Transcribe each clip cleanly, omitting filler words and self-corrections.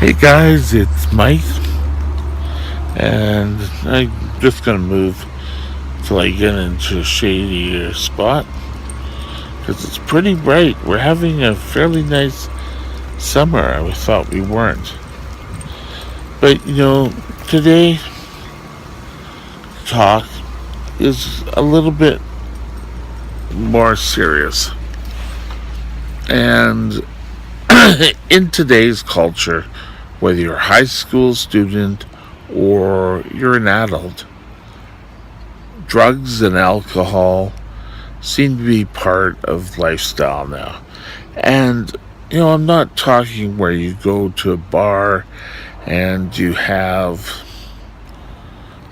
Hey guys, it's Mike, and I'm just gonna move till I get into a shadier spot because it's pretty bright. We're having a fairly nice summer. I thought we weren't, but today talk is a little bit more serious, and in today's culture, whether you're a high school student or you're an adult, drugs and alcohol seem to be part of lifestyle now. And, I'm not talking where you go to a bar and you have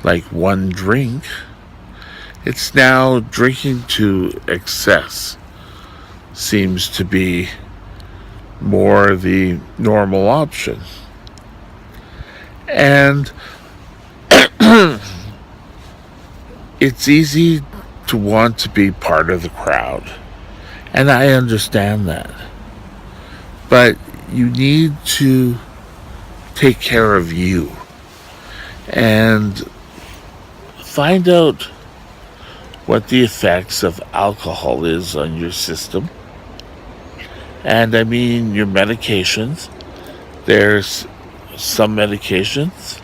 like one drink. It's now drinking to excess seems to be more the normal option. And it's easy to want to be part of the crowd. And I understand that. But you need to take care of you and find out what the effects of alcohol is on your system. And I mean your medications. There's some medications,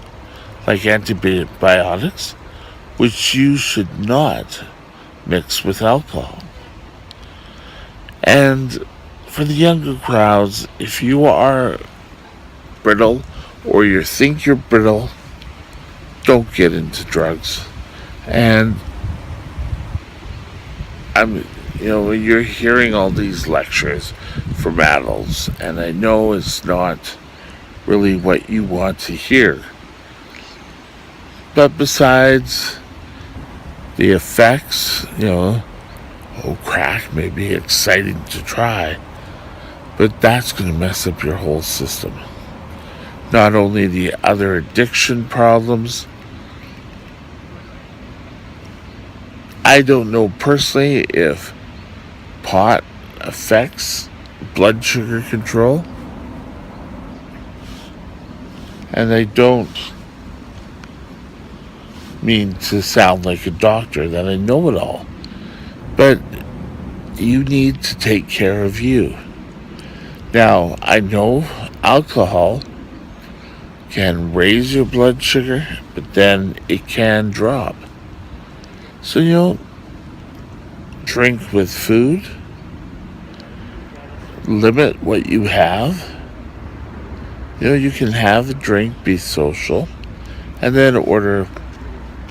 like antibiotics, which you should not mix with alcohol. And for the younger crowds, if you are brittle or you think you're brittle, don't get into drugs. And you're hearing all these lectures from adults, and I know it's not really what you want to hear. But besides the effects, crack may be exciting to try, but that's going to mess up your whole system. Not only the other addiction problems. I don't know personally if pot affects blood sugar control, and I don't mean to sound like a doctor that I know it all, but you need to take care of you. Now, I know alcohol can raise your blood sugar, but then it can drop. So, drink with food, limit what you have. You can have a drink, be social, and then order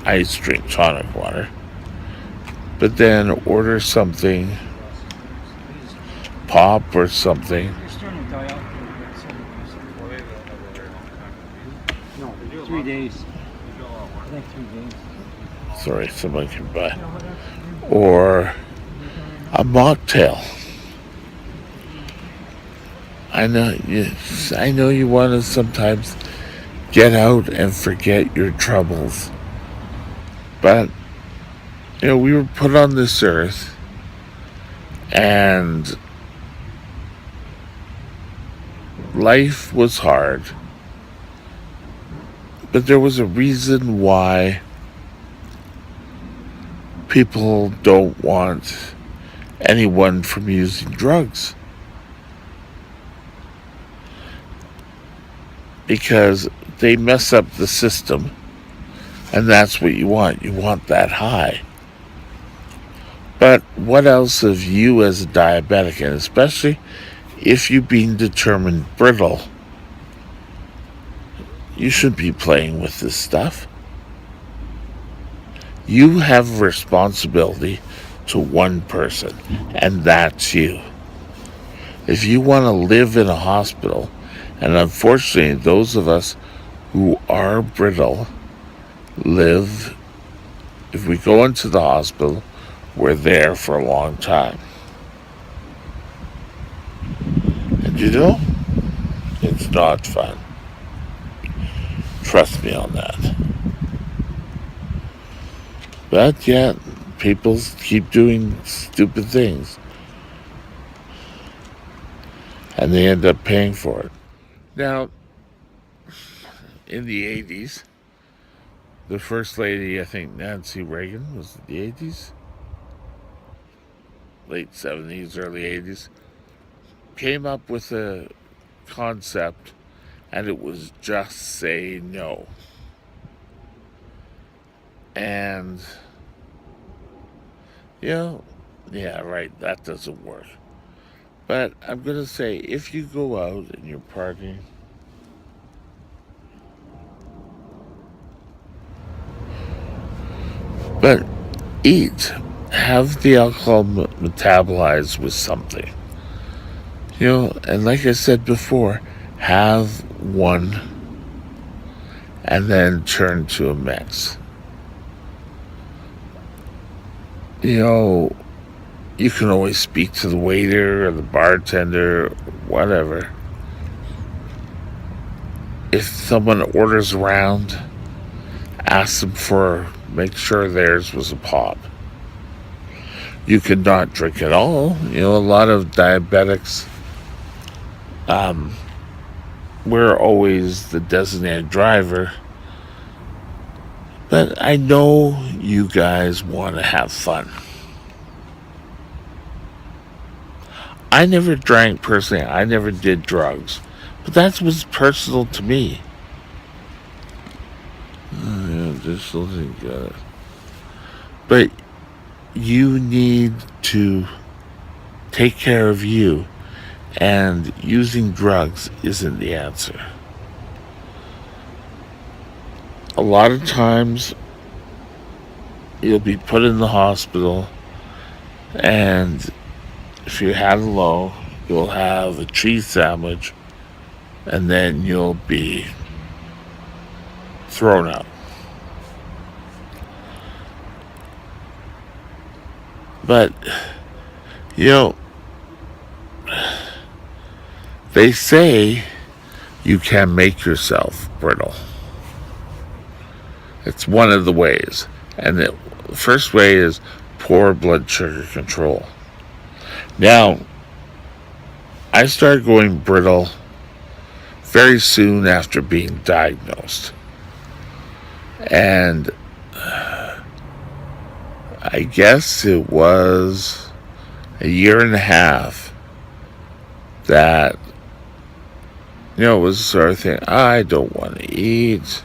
ice drink, tonic water. But then order something, pop or something. No, 3 days. I think 3 days. Sorry, someone came by. Or a mocktail. I know you want to sometimes get out and forget your troubles. But, we were put on this earth, and life was hard. But there was a reason why people don't want anyone from using drugs. Because they mess up the system, and that's what you want. You want that high. But what else have you as a diabetic, and especially if you've been determined brittle, you should be playing with this stuff. You have a responsibility to one person, and that's you. If you want to live in a hospital, and unfortunately those of us who are brittle live, if we go into the hospital, we're there for a long time. And it's not fun. Trust me on that. But yet, people keep doing stupid things. And they end up paying for it. Now, in the 80s. The first lady, I think Nancy Reagan, was in the 80s, late 70s, early 80s, came up with a concept, and it was just say no. And, yeah, right, that doesn't work. But I'm going to say, if you go out and you're partying, but eat, have the alcohol metabolized with something. And like I said before, have one and then turn to a mix. You can always speak to the waiter or the bartender, whatever. If someone orders around, ask them make sure theirs was a pop. You cannot drink at all. A lot of diabetics, we're always the designated driver. But I know you guys want to have fun. I never drank personally. I never did drugs. But that was personal to me. This doesn't get it. But you need to take care of you, and using drugs isn't the answer. A lot of times, you'll be put in the hospital, and if you had a low, you'll have a cheese sandwich, and then you'll be thrown out. But, they say you can make yourself brittle. It's one of the ways. And the first way is poor blood sugar control. Now, I started going brittle very soon after being diagnosed. And I guess it was a year and a half that, it was the sort of thing, I don't want to eat.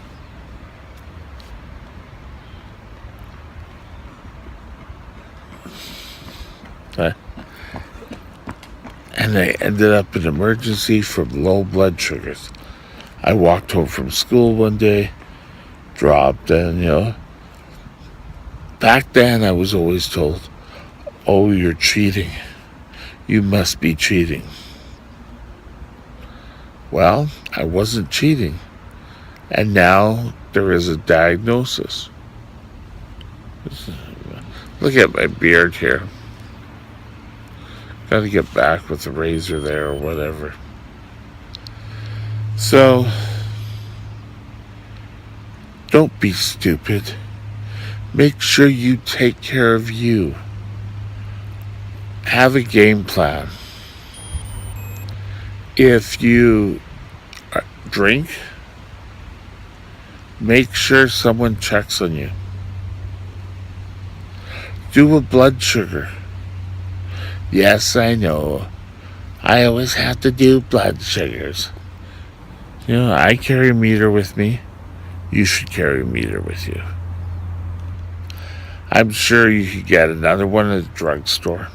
And I ended up in emergency from low blood sugars. I walked home from school one day, dropped, and, back then I was always told, oh, you're cheating. You must be cheating. Well, I wasn't cheating. And now there is a diagnosis. Look at my beard here. Got to get back with the razor there or whatever. So, don't be stupid. Make sure you take care of you. Have a game plan. If you drink, make sure someone checks on you. Do a blood sugar. Yes, I know. I always have to do blood sugars. I carry a meter with me. You should carry a meter with you. I'm sure you could get another one at the drugstore.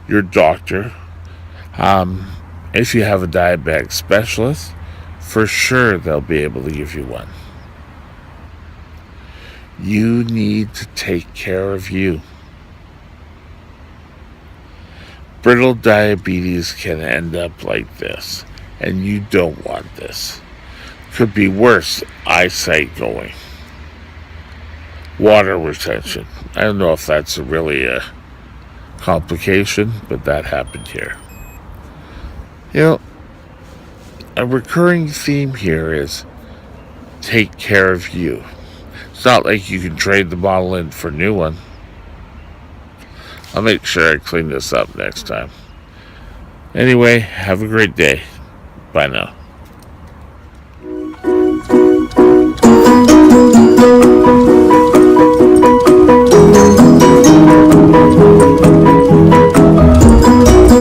Your doctor. If you have a diabetic specialist, for sure they'll be able to give you one. You need to take care of you. Brittle diabetes can end up like this, and you don't want this. Could be worse, eyesight going. Water retention. I don't know if that's really a complication, but that happened here. A recurring theme here is take care of you. It's not like you can trade the bottle in for a new one. I'll make sure I clean this up next time. Anyway, have a great day. Bye now.